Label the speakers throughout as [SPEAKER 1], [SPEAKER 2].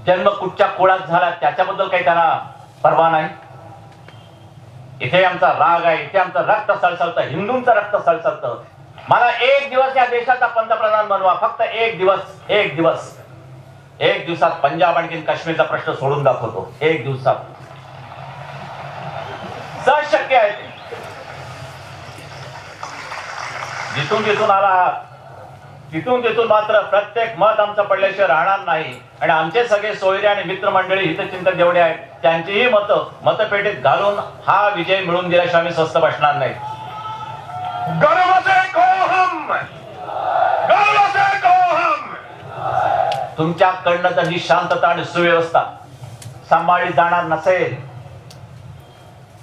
[SPEAKER 1] जन्म कुठच्या कुळात झाला त्याच्याबद्दल काही त्यांना परवा नाही. इथे आमचा राग आहे, इथे आमचं रक्त सळसळतं, हिंदूंचं रक्त सळसळतं. मला एक दिवस या देशाचा पंतप्रधान बनवा, फक्त एक दिवस. एक दिवसात पंजाब आणखी काश्मीरचा प्रश्न सोडून दाखवतो. एक दिवसात सहज शक्य आहे ते. जिथून आला तिथून मात्र प्रत्येक मत आमचं पडल्याशिवाय राहणार नाही. आणि आमचे सगळे सोयरे आणि मित्रमंडळी हितचिंतक जेवढे आहेत त्यांचीही मतपेटीत घालून हा विजय मिळून दिल्याशिवाय आम्ही स्वस्थ बसणार नाही. तुमच्याकडनं जर ही शांतता आणि सुव्यवस्था सांभाळली जाणार नसेल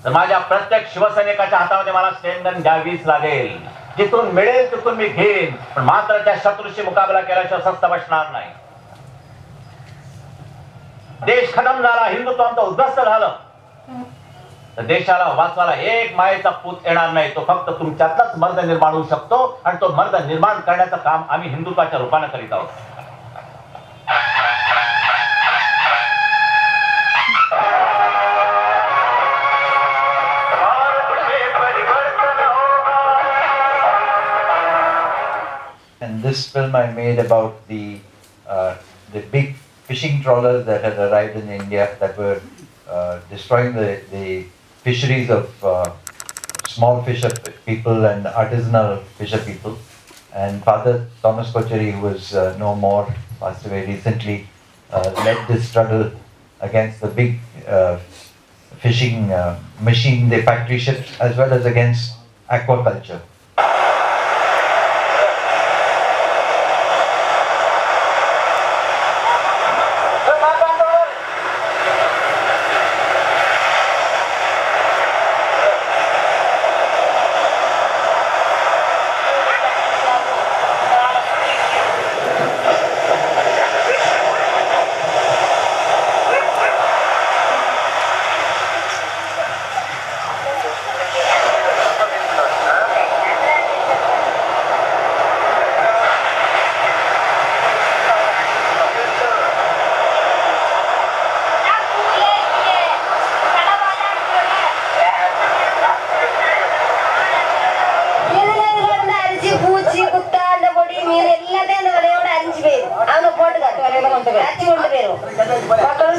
[SPEAKER 1] तर माझ्या प्रत्येक शिवसैनिकाच्या हातामध्ये मला स्टेनगन घ्यावीच लागेल. जिथून मिळेल तिथून मी घेईन, पण मात्र त्या शत्रूशी मुकाबला केल्याशिवाय स्वस्थ बसणार नाही. देश खतम झाला, हिंदुत्व आमचं उद्ध्वस्त झालं तर देशाला वाचवायला एक मायेचा पूत येणार नाही. तो फक्त तुमच्यातलाच मर्द निर्माण होऊ शकतो आणि तो मर्द निर्माण करण्याचं काम आम्ही हिंदुत्वाच्या रूपाने करीत आहोत.
[SPEAKER 2] And this film I made about the big fishing trawlers that had arrived in India that were destroying the fisheries of small fisher people and artisanal fisher people. And Father Thomas Kochari, who was no more, passed away recently, led this struggle against the big fishing machine, the factory ships, as well as against aquaculture.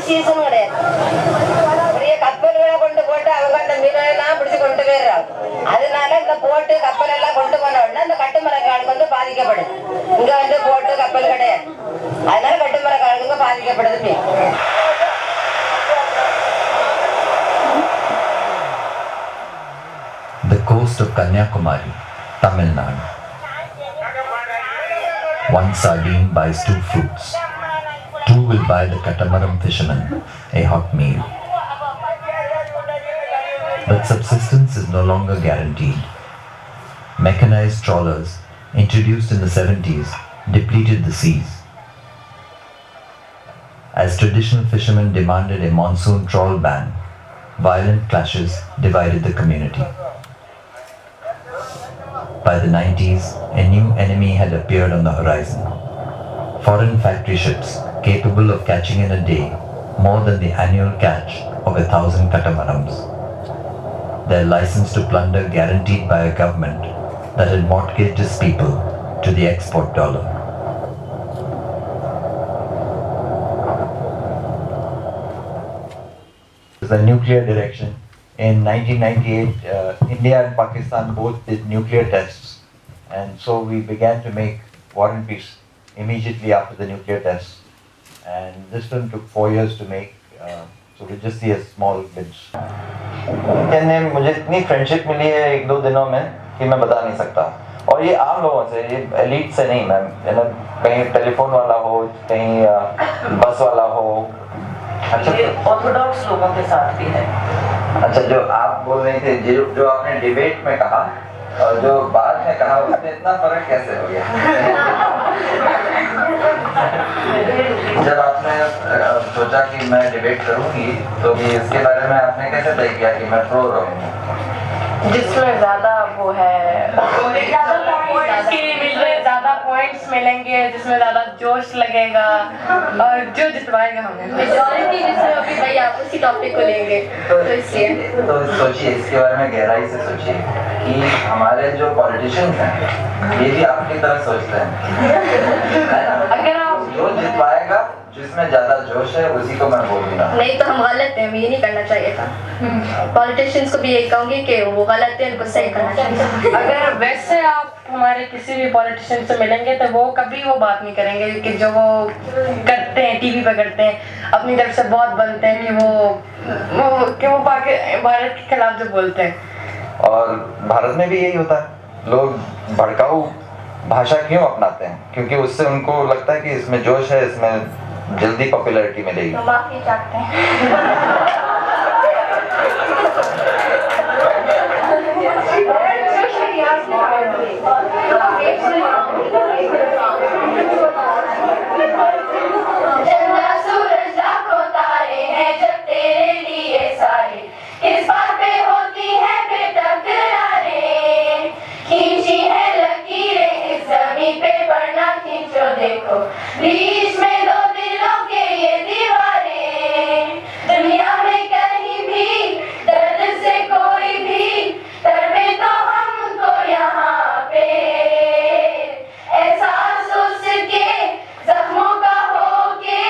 [SPEAKER 3] Season கிடையாது. பெரிய கப்பல்களை கொண்டு போட்டு அவங்க அந்த மீனெல்லாம் பிடிச்சு கொண்டு போயிடுறாங்க. அதனால இந்த போட்டு கப்பல் எல்லாம் கொண்டு போன உடனே அந்த கட்டுமரக்காடுக்கு வந்து பாதிக்கப்படுது. இங்க வந்து போட்டு கப்பல் கிடையாது, அதனால கட்டுமரக்காடுங்க பாதிக்கப்படுது.
[SPEAKER 4] The coast of Kanyakumari, Tamil Nadu. One sardine buys 2 fruits. 2 will buy the catamaran fisherman a hot meal. But subsistence is no longer guaranteed. Mechanized trawlers, introduced in the 70s, depleted the seas. As traditional fishermen demanded a monsoon trawl ban, violent clashes divided the community. By the 90s, a new enemy had appeared on the horizon. Foreign factory ships capable of catching in a day more than the annual catch of 1,000 catamarans. Their license to plunder guaranteed by a government that had mortgaged its people to the export dollar.
[SPEAKER 2] The nuclear direction. In 1998, India and Pakistan both did nuclear tests, and so we began to make War and Peace immediately after the nuclear tests. And this film took 4 years to make, so we'll just see a small glimpse.
[SPEAKER 5] कहने मुझे इतनी friendship मिली है 1-2 दिनों में कि मैं बता नहीं सकता, और ये आम लोगों से, ये एलीट से नहीं मैम, कहीं टेलीफोन वाला हो, कहीं बस वाला हो।
[SPEAKER 6] अच्छा, ऑर्थोडॉक्स लोगों के साथ भी है।
[SPEAKER 5] अच्छा, जो आप बोल रहे थे, जो आपने डिबेट में कहा और जो बाद में कहा, उसमें इतना फर्क कैसे हो गया? जब आपने सोचा कि मैं डिबेट करूंगी तो इसके बारे में आपने कैसे तय किया कि मैं प्रो रहूंगी?
[SPEAKER 6] जिसमें ज्यादा वो है ज्यादा पॉइंट्स मिलेंगे, जिसमें ज्यादा जोश लगेगा और जो जितवाएगा हमें।
[SPEAKER 7] मेजॉरिटी जिसमें अभी भाई आप उसी टॉपिक को लेंगे तो इसलिए
[SPEAKER 5] तो सोचिए, इसके बारे में गहराई से सोचिए कि हमारे जो पॉलिटिशियंस हैं ये भी आपकी तरह सोचते हैं।
[SPEAKER 6] अगर आप
[SPEAKER 5] जो जितवाएगा, जिसमें ज्यादा जोश है, उसी को मैं बोलूंगा।
[SPEAKER 7] नहीं तो हम गलत हैं, हमें ये नहीं करना चाहिए था। पॉलिटिशियंस को भी यही कहूंगी कि वो गलत है, उनको सही करना चाहिए।
[SPEAKER 6] अगर वैसे आप हमारे किसी भी पॉलिटिशियन से मिलेंगे तो वो कभी वो बात नहीं करेंगे कि जो वो करते हैं टीवी पे करते हैं, अपनी तरफ से बहुत बनते हैं कि वो भारत के खिलाफ जो बोलते हैं।
[SPEAKER 5] और भारत में भी यही होता है, लोग भड़काऊ भाषा क्यों अपनाते हैं? क्योंकि उससे उनको लगता है कि इसमें जोश है, इसमें जल्दी पॉपुलैरिटी मिलेगी।
[SPEAKER 7] तो माफी चाहते हैं।
[SPEAKER 3] चंदा सूरज लाखों तारे हैं जब तेरे लिए सारे, किस बात पे होती है फिर तकरारें? खींची है लकीरें इस ज़मीं पे, वरना खींचो देखो बीच में दो दिलों के ये दीवारें। दुनिया में कहीं भी दर्द से कोई भी तड़पे तो हमको यहाँ पे एहसास उसके जख्मों का होके,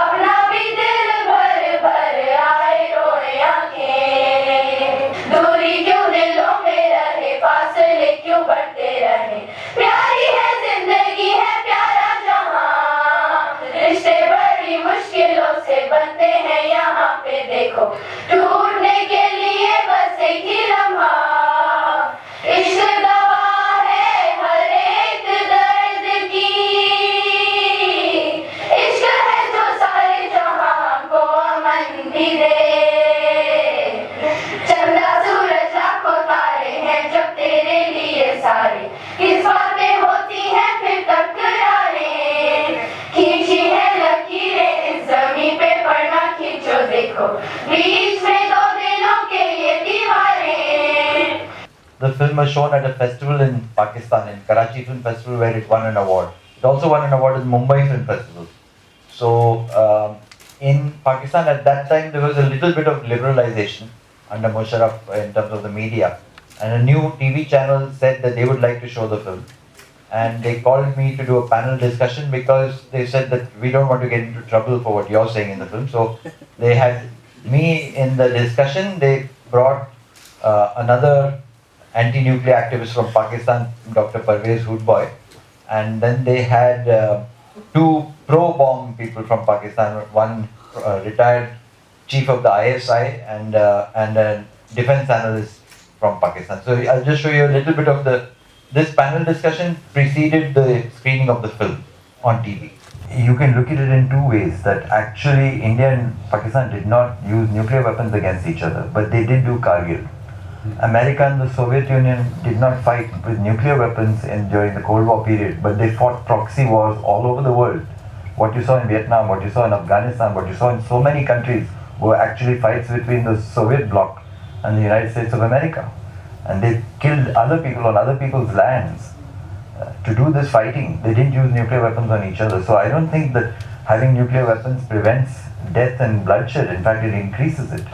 [SPEAKER 3] अपना भी दिल भर भर आए रोए आंखें। दूरी क्यों दिलों में रहे, फासले क्यों बढ़ते रहे? प्यारी है जिंदगी है प्यारा जहां, रिश्ते बड़ी मुश्किलों से बनते हैं यहाँ पे देखो, टूटने के लिए बस एक ही लम्हा। इश्क दवा है हर एक दर्द की, इश्क है जो सारे जहां को अमन भी दे। चंदा सूरज लाखों तारे हैं जब तेरे लिए सारे, किस बातें होती हैं फिर तकरारें? खींची है लकीरें इस ज़मीं पे, वरना खींचो देखो बीच में दो दिलों के ये दीवारें।
[SPEAKER 2] The film was shown at a festival in Pakistan, in Karachi Film Festival, where it won an award. It also won an award at Mumbai Film Festival. So, in Pakistan at that time, there was a little bit of liberalization under Musharraf in terms of the media. And a new TV channel said that they would like to show the film. And they called me to do a panel discussion because they said that we don't want to get into trouble for what you're saying in the film. So, they had me in the discussion. They brought another anti-nuclear activist from Pakistan, Dr. Parvez Hoodboy, and then they had two pro-bomb people from Pakistan, one retired chief of the ISI and a defense analyst from Pakistan. So I'll just show you a little bit of this panel discussion preceded the screening of the film on TV. You can look at it in two ways, that actually India and Pakistan did not use nuclear weapons against each other, but they did do Kargil. America and the Soviet Union did not fight with nuclear weapons during the Cold War period, but they fought proxy wars all over the world. What you saw in Vietnam, what you saw in Afghanistan, what you saw in so many countries were actually fights between the Soviet bloc and the United States of America. And they killed other people on other people's lands. To do this fighting, they didn't use nuclear weapons on each other. So I don't think that having nuclear weapons prevents death and bloodshed. In fact, it increases it.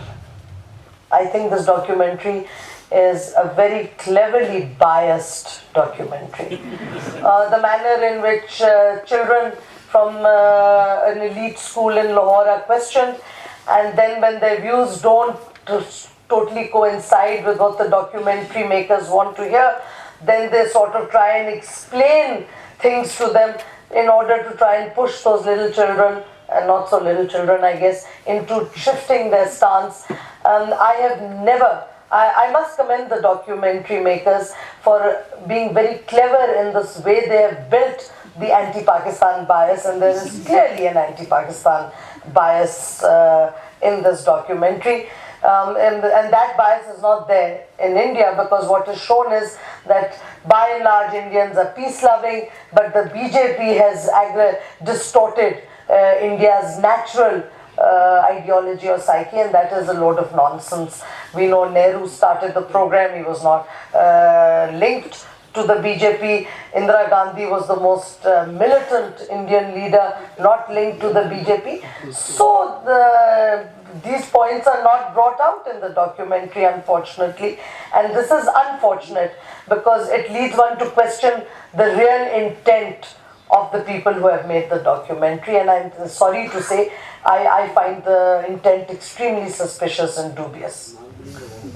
[SPEAKER 8] I think this documentary is a very cleverly biased documentary. The manner in which children from an elite school in Lahore are questioned, and then when their views don't totally coincide with what the documentary makers want to hear, then they sort of try and explain things to them in order to try and push those little children, and not so little children I guess, into shifting their stance. I must commend the documentary makers for being very clever in this way. They have built the anti-Pakistan bias, and there is clearly an anti-Pakistan bias in this documentary. And that bias is not there in India, because what is shown is that by and large Indians are peace-loving, but the BJP has distorted India's natural ideology or psyche, and that is a load of nonsense. We know Nehru started the program, he was not linked to the BJP. Indira Gandhi was the most militant Indian leader not linked to the BJP. So these points are not brought out in the documentary, unfortunately, and this is unfortunate because it leads one to question the real intent of the people who have made the documentary, and I'm sorry to say I find the intent extremely suspicious and dubious.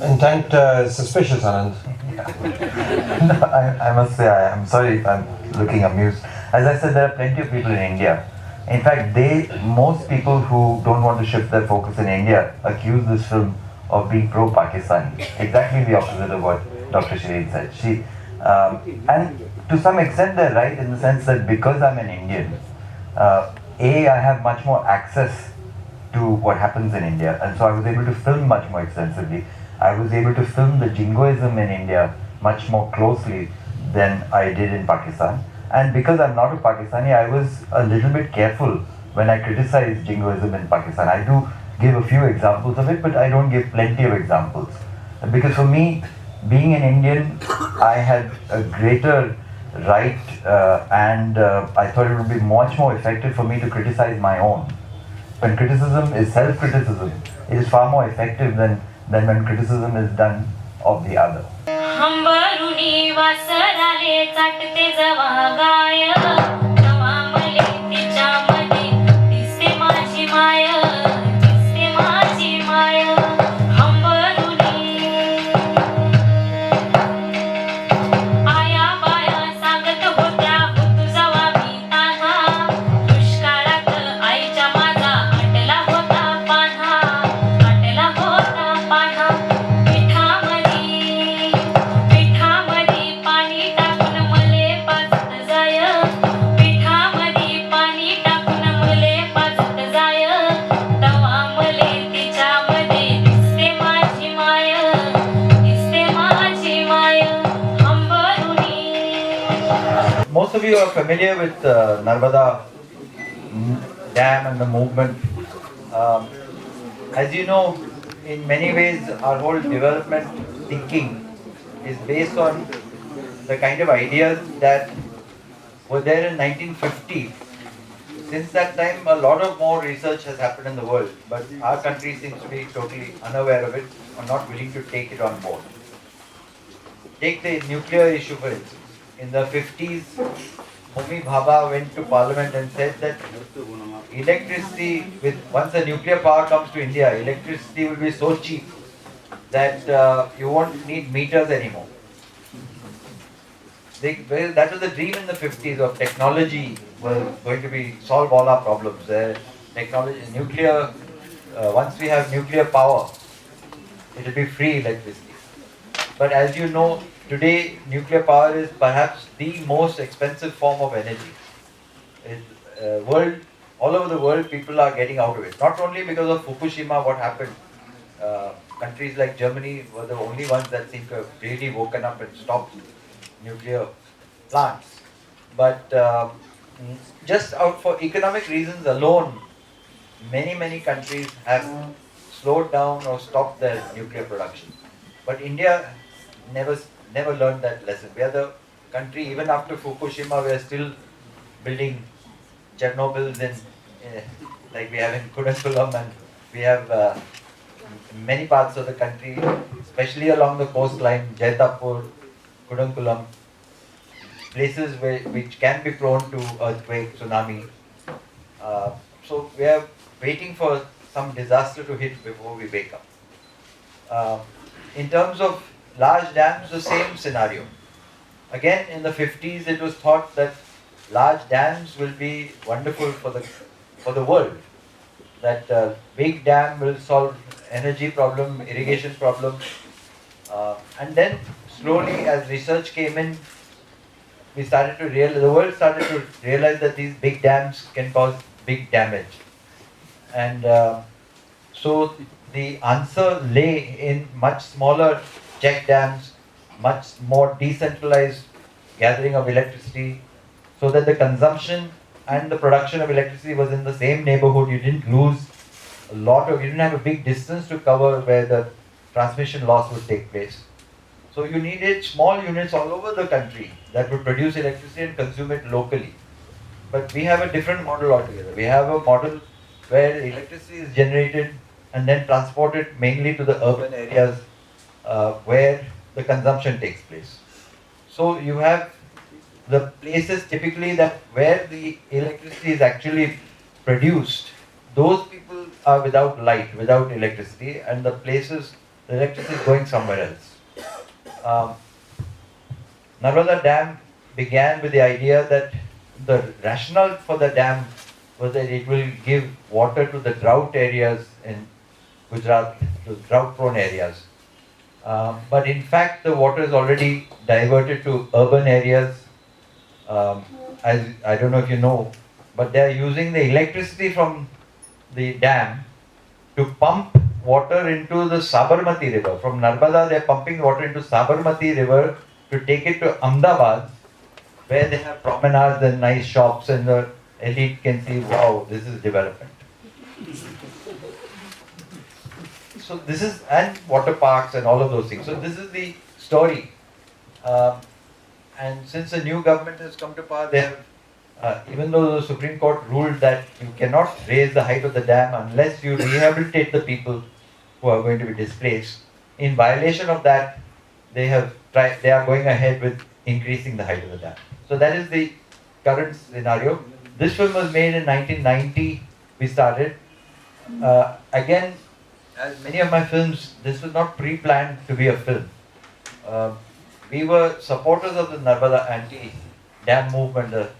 [SPEAKER 9] Intent suspicious, Anand.
[SPEAKER 5] No, I must say, I'm sorry if I'm looking amused. As I said, there are plenty of people in India. In fact, most people who don't want to shift their focus in India accuse this film of being pro-Pakistan. Exactly the opposite of what Dr. Shireen said. And to some extent they're right in the sense that because I'm an Indian, I have much more access to what happens in India, and so I was able to film much more extensively. I was able to film the jingoism in India much more closely than I did in Pakistan. And because I'm not a Pakistani, I was a little bit careful when I criticize jingoism in Pakistan. I do give a few examples of it, but I don't give plenty of examples. Because for me, being an Indian, I had a greater right and I thought it would be much more effective for me to criticize my own. When criticism is self-criticism, it is far more effective than when criticism is done of the other.
[SPEAKER 10] हंबरुनी वासराले चाटते जवा गाय तवा मले तिच्यामध्ये दिसते माझी my दिसते माझी my हंबरुनी आया बाया सांगत होत्या होतू जवा मी तान्हा दुष्काळात आईच्या माझा आटला होता पान्हा पिठामध्ये पाणी टाकून मले पाजत जाय पिठामध्ये पाणी टाकून मले पाजत जाय तवा मले तिच्यामध्ये दिसते माझी my हंबरुनी.
[SPEAKER 2] Most of you are familiar with Narmada Dam and the movement. As you know, in many ways, our whole development thinking is based on the kind of ideas that were there in 1950. Since that time, a lot of more research has happened in the world, but our country seems to be totally unaware of it or not willing to take it on board. Take the nuclear issue for instance. In the 50s, Homi Bhabha went to parliament and said that electricity, once the nuclear power comes to India, electricity will be so cheap that you won't need meters anymore. That was the dream in the 50s of technology was going to solve all our problems. Nuclear, once we have nuclear power, it will be free electricity. But as you know, today nuclear power is perhaps the most expensive form of energy. All over the world, people are getting out of it. Not only because of Fukushima, what happened. Countries like Germany were the only ones that seem to have really woken up and stopped nuclear plants. But just out for economic reasons alone, many countries have slowed down or stopped their nuclear production. But India never learned that lesson. We are the country, even after Fukushima, we are still building Chernobyls like we have in Kudankulam, and we have many parts of the country, especially along the coastline, Jaitapur, Kudankulam, places which can be prone to earthquake, tsunami. So we are waiting for some disaster to hit before we wake up. In terms of large dams, the same scenario. Again, in the 50s, it was thought that large dams will be wonderful for the world. That big dam will solve energy problem, irrigation problem. And then slowly, as research came in, the world started to realize that these big dams can cause big damage. And so the answer lay in much smaller check dams, much more decentralized gathering of electricity, so that the consumption and the production of electricity was in the same neighborhood. You didn't lose you didn't have a big distance to cover where the transmission loss would take place. So you needed small units all over the country that would produce electricity and consume it locally. But we have a different model altogether. We have a model where electricity is generated and then transported mainly to the urban areas where the consumption takes place. So you have the places typically that where the electricity is actually produced, those people are without light, without electricity, and the places the electricity is going somewhere else. Narmada Dam began with the idea that the rationale for the dam was that it will give water to the drought areas in Gujarat, to drought prone areas. But in fact, the water is already diverted to urban areas. As I don't know if you know, but they are using the electricity from the dam to pump water into the Sabarmati river. From Narmada, they are pumping water into Sabarmati river to take it to Ahmedabad, where they have promenades and nice shops, and the elite can see, wow, this is development. So this is, and water parks and all of those things. So this is the story. And since the new government has come to power, they have, even though the Supreme Court ruled that you cannot raise the height of the dam unless you rehabilitate the people who are going to be displaced, in violation of that, they are going ahead with increasing the height of the dam. So that is the current scenario. This film was made in 1990. We started. Again, as many of my films, this was not pre-planned to be a film. We were supporters of the Narmada anti-dam movement, the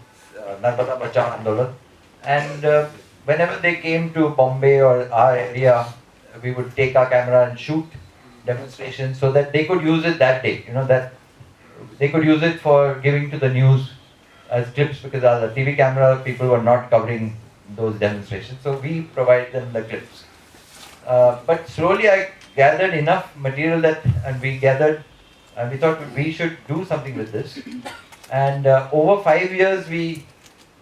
[SPEAKER 2] Narmada Bachao Andolan, and whenever they came to Bombay or our area, we would take our camera and shoot demonstrations so that they could use it that day. You know, that they could use it for giving to the news as clips, because as a TV camera, people were not covering those demonstrations. So we provided them the clips. But slowly I gathered enough material and we thought we should do something with this. And over 5 years,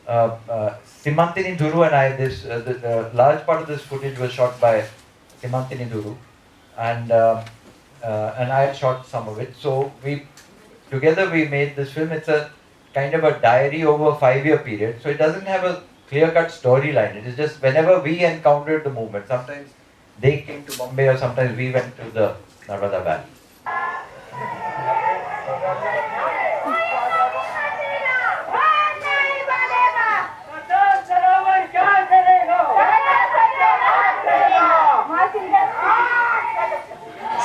[SPEAKER 2] Simantini Duru and I, the large part of this footage was shot by Simantini Duru, and I shot some of it. So together we made this film. It's a kind of a diary over a 5-year period. So it doesn't have a clear-cut storyline. It is just whenever we encountered the movement. Sometimes they came to Bombay, or sometimes we went to the Narmada Valley.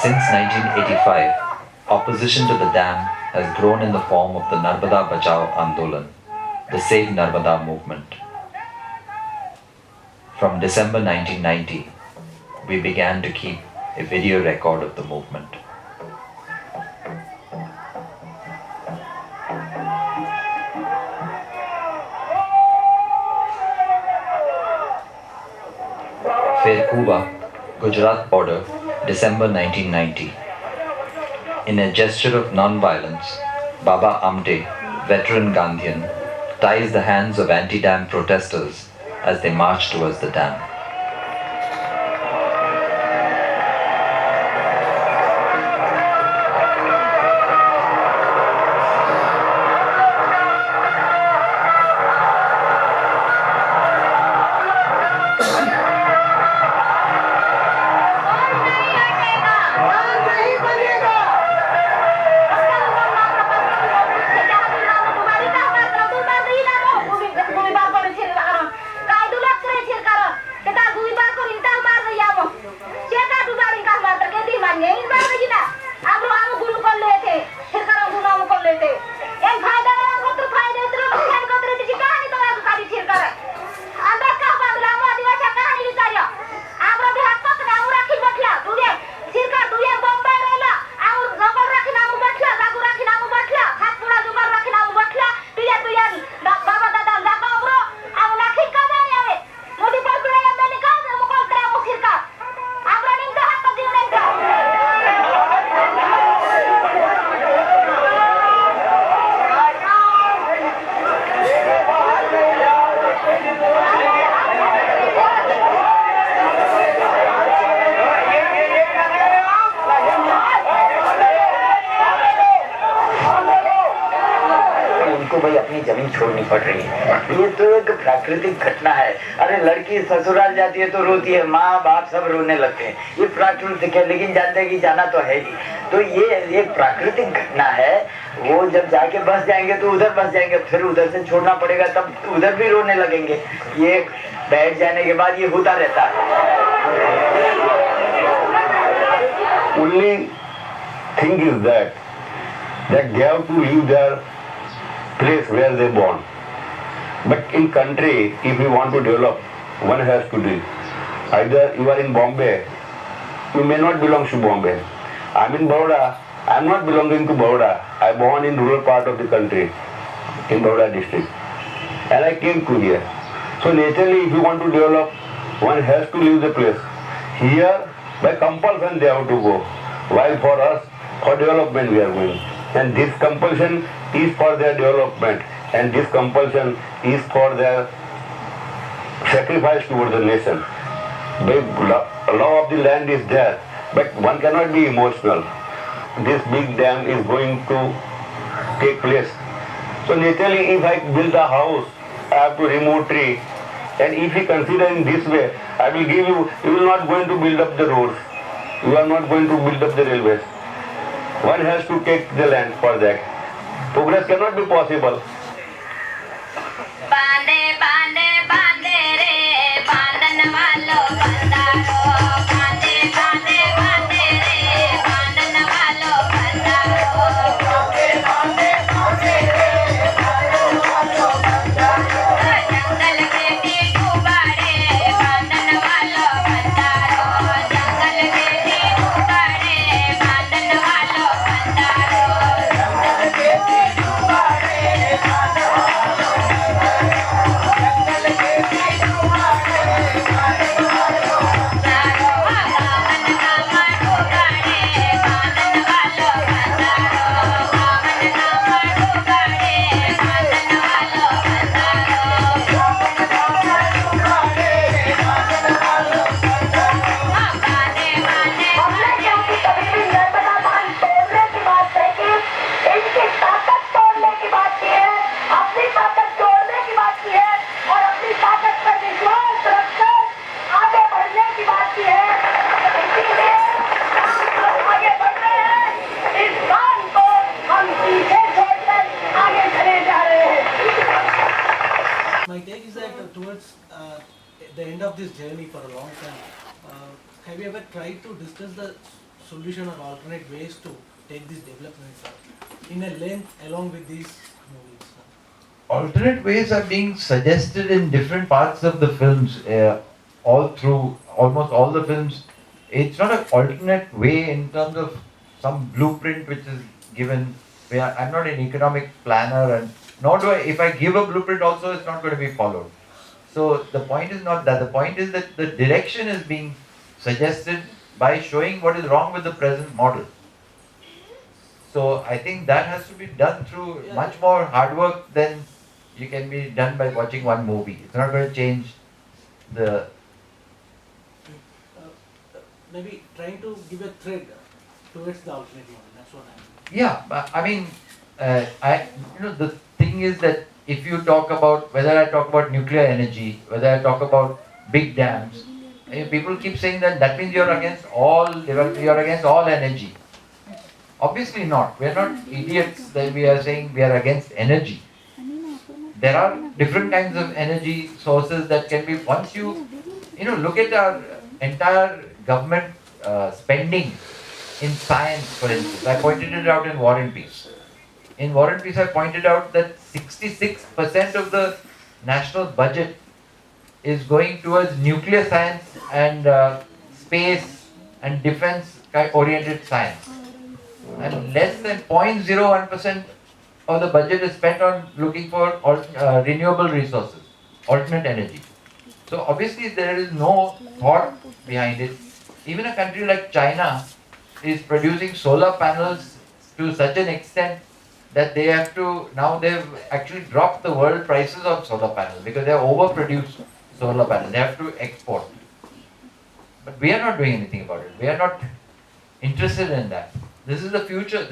[SPEAKER 4] Since 1985, opposition to the dam has grown in the form of the Narmada Bachao Andolan, the Save Narmada movement. From December 1990, we began to keep a video record of the movement. Fairkuba, Gujarat border, December 1990. In a gesture of non-violence, Baba Amte, veteran Gandhian, ties the hands of anti-dam protesters as they march towards the dam.
[SPEAKER 1] छोड़नी पड़ रही है। ये तो एक प्राकृतिक घटना है। अरे लड़की ससुराल जाती है तो रोती है, माँ बाप सब रोने लगते हैं, ये प्राकृतिक है, लेकिन जानते हैं कि जाना तो है ही। तो ये एक प्राकृतिक घटना है। वो जब जाके बस जाएंगे तो उधर बस जाएंगे, फिर उधर से छोड़ना पड़ेगा, तब उधर भी रोने लगेंगे। ये बैठ जाने के बाद ये होता रहता है।
[SPEAKER 11] Only thing is that they have to leave their place where they born. But in country, if you want to develop, one has to do. Either you are in Bombay, you may not belong to Bombay. I'm in Baroda, I'm not belonging to Baroda. I born in rural part of the country, in Baroda district. And I came to here. So naturally, if you want to develop, one has to leave the place. Here, by compulsion they have to go. While for us, for development we are going. And this compulsion is for their development. And this compulsion is for their sacrifice towards the nation. The law of the land is there, but one cannot be emotional. This big dam is going to take place. So naturally, if I build a house, I have to remove tree. And if you consider in this way, I will give you, you will not going to build up the roads. You are not going to build up the railways. One has to take the land for that. Progress cannot be possible.
[SPEAKER 10] बांधे बांधे बांधे रे बांधन वालों बंदारो बांधे बांधे बांधे रे बांधन वालों बंदारो बांधे बांधे बांधे रे बांधन वालों बंदारो जंगल के नींबू बाड़े बांधन वालों बंदारो जंगल के नींबू बाड़े बांधन वालों बंदारो जंगल के नींबू बाड़े बांधन
[SPEAKER 12] My take is that towards the end of this journey for a long time, have you ever tried to discuss the solution or alternate ways to take these developments in a length along with these movies?
[SPEAKER 2] Alternate ways are being suggested in different parts of the films, all through almost all the films. It's not an alternate way in terms of some blueprint which is given. I'm not an economic planner, and nor do I, if I give a blueprint also, it's not going to be followed. So the point is not that. The point is that the direction is being suggested by showing what is wrong with the present model. So I think that has to be done through much more hard work than you can be done by watching one movie. It's not going to change the...
[SPEAKER 12] Maybe trying to give a thread towards the alternate model. That's what I'm...
[SPEAKER 2] Yeah, I mean, the thing is that if you talk about, whether I talk about nuclear energy, whether I talk about big dams, people keep saying that means you're against all development, you're against all energy. Obviously not. We're not idiots that we are saying we are against energy. There are different kinds of energy sources that can be, once you look at our entire government spending in science, for instance. I pointed it out in War and Peace. In War and Peace, I pointed out that 66% of the national budget is going towards nuclear science and space and defense-oriented science. And less than 0.01% of the budget is spent on looking for renewable resources, alternate energy. So obviously there is no thought behind it. Even a country like China is producing solar panels to such an extent that they have to, now they've actually dropped the world prices of solar panels because they have overproduced solar panels. They have to export. But we are not doing anything about it. We are not interested in that. This is the future.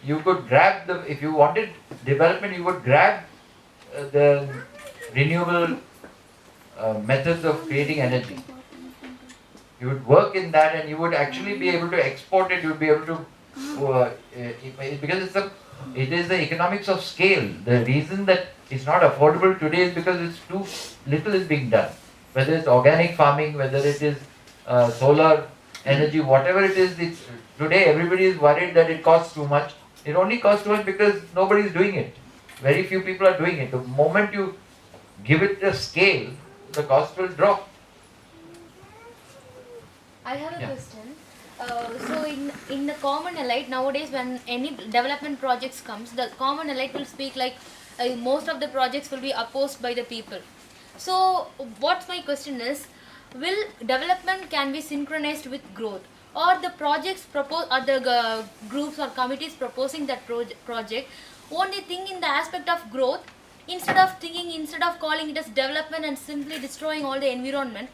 [SPEAKER 2] You could grab if you wanted development, you would grab the renewable methods of creating energy. You would work in that, and you would actually be able to export it. You would be able to because it is the economics of scale. The reason that it's not affordable today is because it's too little is being done. Whether it's organic farming, whether it is solar energy, whatever it is, today everybody is worried that it costs too much. It only costs too much because nobody is doing it. Very few people are doing it. The moment you give it a scale, the cost will drop.
[SPEAKER 13] I have a
[SPEAKER 2] Yeah.
[SPEAKER 13] question. So in the common elite nowadays, when any development projects comes, the common elite will speak like most of the projects will be opposed by the people. So what's my question is, will development can be synchronized with growth, or the projects proposed, or the groups or committees proposing that project only think in the aspect of growth instead of calling it as development and simply destroying all the environment,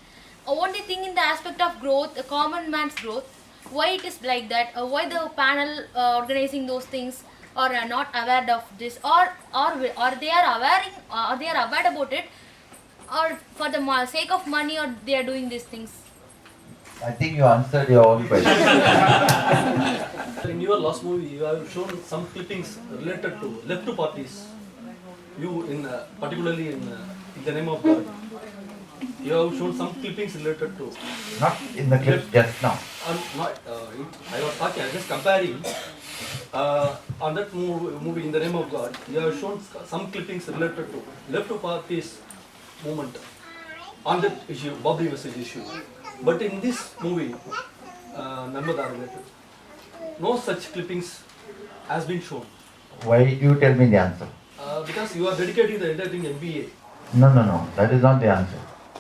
[SPEAKER 13] only thing in the aspect of growth, a common man's growth? Why it is like that? Why the panel organizing those things are not aware of this, or they are aware about it, or for the sake of money, or they are doing these things?
[SPEAKER 2] I think you answered your own question.
[SPEAKER 14] In your last movie, you have shown some clippings related to left parties. You, particularly in the name of God, you have shown some clippings related to.
[SPEAKER 2] Not in the clip just now.
[SPEAKER 14] I was talking, I was just comparing. On that movie, In the Name of God, you have shown some clippings related to left parties movement on that issue, Babri Masjid issue. But in this movie, Narmada related, no such clippings has been shown.
[SPEAKER 2] Why you tell me the answer?
[SPEAKER 14] Because you are dedicating the entire thing MBA.
[SPEAKER 2] No. That is not the answer.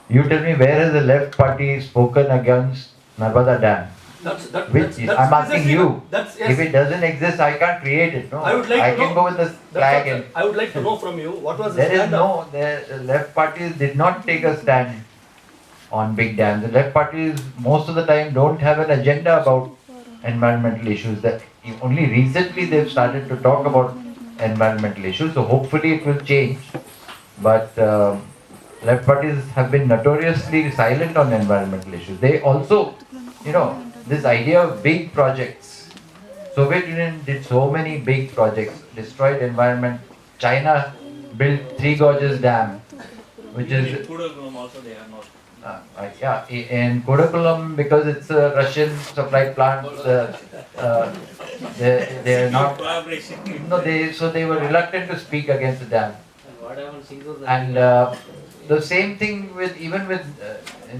[SPEAKER 2] You tell me, where has the left party spoken against Narmada Dam? I'm asking you.
[SPEAKER 14] Yes.
[SPEAKER 2] If it doesn't exist, I can't create it. No,
[SPEAKER 14] I would like
[SPEAKER 2] I
[SPEAKER 14] to
[SPEAKER 2] can
[SPEAKER 14] know,
[SPEAKER 2] go with the flag and.
[SPEAKER 14] I would like to know from you what was the
[SPEAKER 2] There is
[SPEAKER 14] stand
[SPEAKER 2] no. The left parties did not take a stand on big dams. The left parties most of the time don't have an agenda about environmental issues. That only recently they've started to talk about environmental issues. So hopefully it will change. But left parties have been notoriously silent on environmental issues. They also, this idea of big projects. Soviet Union did so many big projects, destroyed environment. China built Three Gorges Dam, which is
[SPEAKER 15] Kudakulam also they are not.
[SPEAKER 2] in Kudakulam, because it's a Russian supplied plant. They are not. No, they were reluctant to speak against the dam. And the same thing with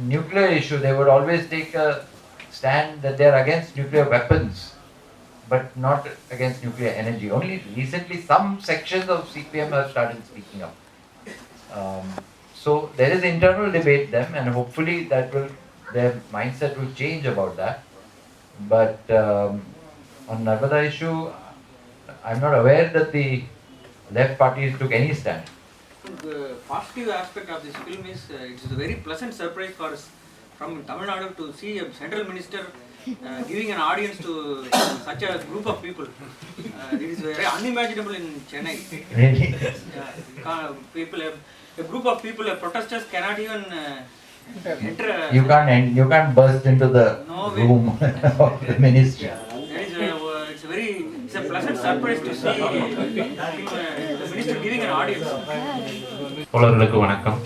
[SPEAKER 2] nuclear issue. They would always take a stand that they are against nuclear weapons, but not against nuclear energy. Only recently some sections of CPM have started speaking up. So there is internal debate them, and hopefully their mindset will change about that. But on Narmada issue, I'm not aware that the left parties took any stand.
[SPEAKER 15] The positive aspect of this film is it's a very pleasant surprise for us from Tamil Nadu to see a central minister giving an audience to such a group of people. It is very unimaginable in Chennai.
[SPEAKER 2] Really?
[SPEAKER 15] A group of people, protesters cannot even enter.
[SPEAKER 2] You can't burst into the room of the ministry.
[SPEAKER 15] It's a pleasant surprise to see the minister giving an audience.
[SPEAKER 16] தோழர்களுக்கு வணக்கம்.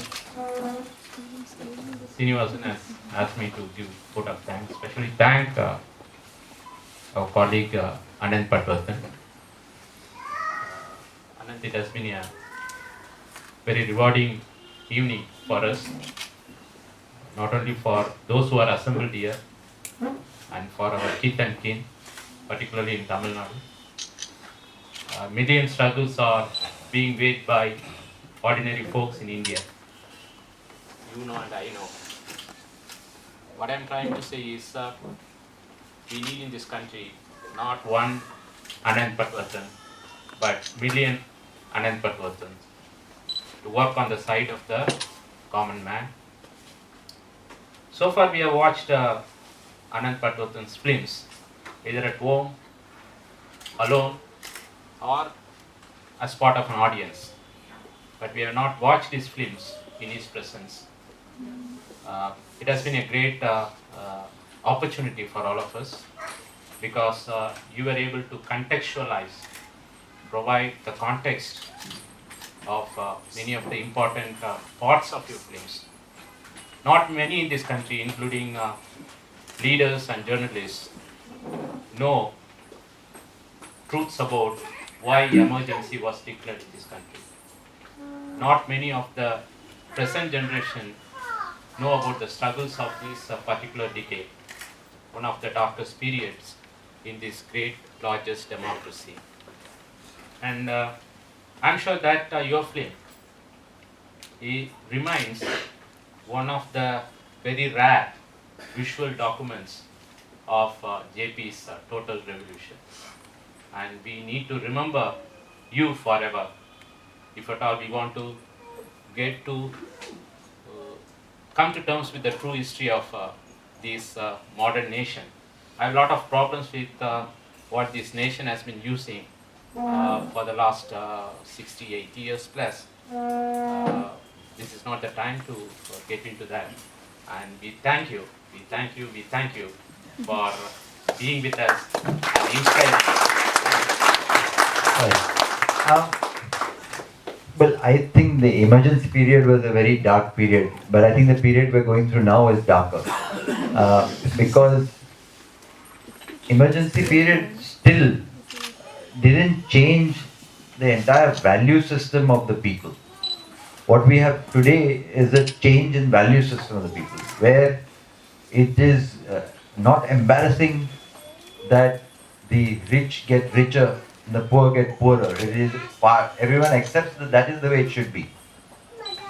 [SPEAKER 16] Srinivasan has asked me to give vote of thanks, especially thank our colleague Anand Patwardhan. Anand, it has been a very rewarding evening for us, not only for those who are assembled here and for our kith and kin, particularly in Tamil Nadu. Million struggles are being waged by ordinary folks in India. You know and I know. What I am trying to say is we need in this country not one Anand Patwardhan, but million Anand Patwardhans to work on the side of the common man. So far we have watched Anand Patwardhan's films, either at home, alone, or as part of an audience. but we have not watched his films in his presence. It has been a great opportunity for all of us because you were able to contextualize, provide the context of many of the important parts of your films. Not many in this country, including leaders and journalists, know truths about why emergency was declared in this country. Not many of the present generation know about the struggles of this particular decade, one of the darkest periods in this great, largest democracy. And I'm sure that your film remains one of the very rare visual documents of JP's total revolution. And we need to remember you forever if at all we want to get to come to terms with the true history of this modern nation. I have a lot of problems with what this nation has been using for the last 60, 80 years plus. This is not the time to get into that. And we thank you for being with us and inspiring us.
[SPEAKER 2] Well, I think the emergency period was a very dark period, but I think the period we're going through now is darker. Because emergency period still didn't change the entire value system of the people. What we have today is a change in value system of the people, where it is not embarrassing that the rich get richer and the poor get poorer. It is everyone accepts that that is the way it should be.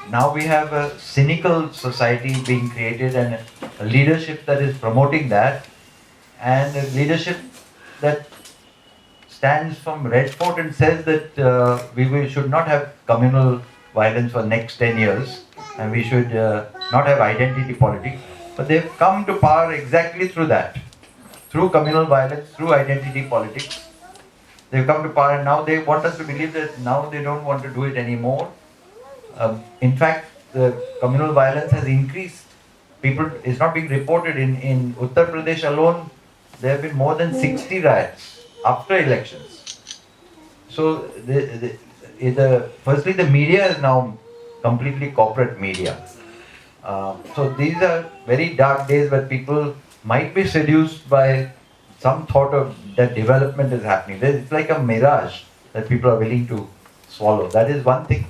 [SPEAKER 2] Now we have a cynical society being created and a leadership that is promoting that, and a leadership that stands from Red Fort and says that we should not have communal violence for next 10 years and we should not have identity politics. But they've come to power exactly through that. Through communal violence, through identity politics. They've come to power and now they want us to believe that now they don't want to do it anymore. In fact, the communal violence has increased. It's not being reported. In Uttar Pradesh alone, there have been more than 60 riots after elections. So, firstly, the media is now completely corporate media. So these are very dark days where people might be seduced by some thought of that development is happening. It's like a mirage that people are willing to swallow. That is one thing.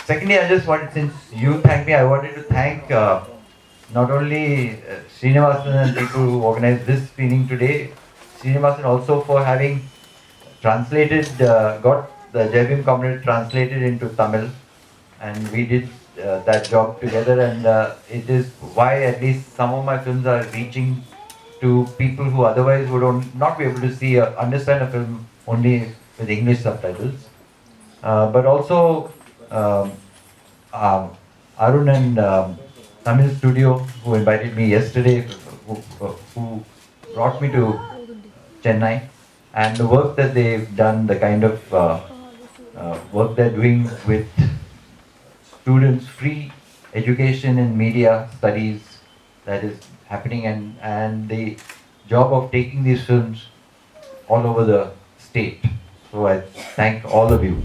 [SPEAKER 2] Secondly, I just wanted, since you thanked me, I wanted to thank not only Srinivasan and people who organized this screening today, Srinivasan also for having translated, got the Jai Bhim community translated into Tamil, and we did that job together, and it is why at least some of my films are reaching to people who otherwise would not be able to see or understand a film only with English subtitles. But also Arun and Tamil Studio, who invited me yesterday, who brought me to Chennai, and the work that they've done, the kind of work they're doing with students, free education in media studies that is happening, and the job of taking these films all over the state. So I thank all of you.